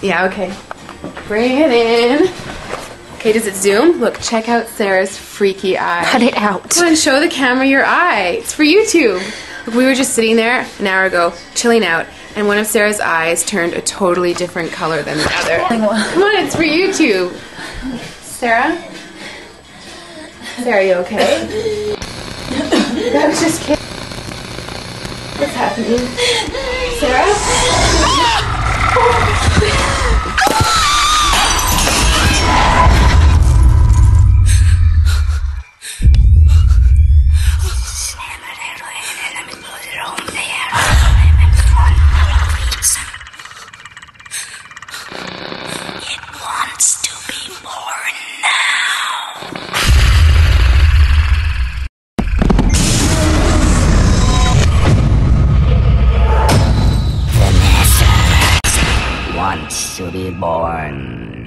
Yeah, okay. Bring it in. Okay, does it zoom? Look, check out Sarah's freaky eye. Cut it out. Come on, show the camera your eye. It's for YouTube. Look, we were just sitting there an hour ago, chilling out, and one of Sarah's eyes turned a totally different color than the other. Come on, it's for YouTube. Sarah? Sarah, are you okay? That was just kidding. What's happening? Sarah? Wants to be born.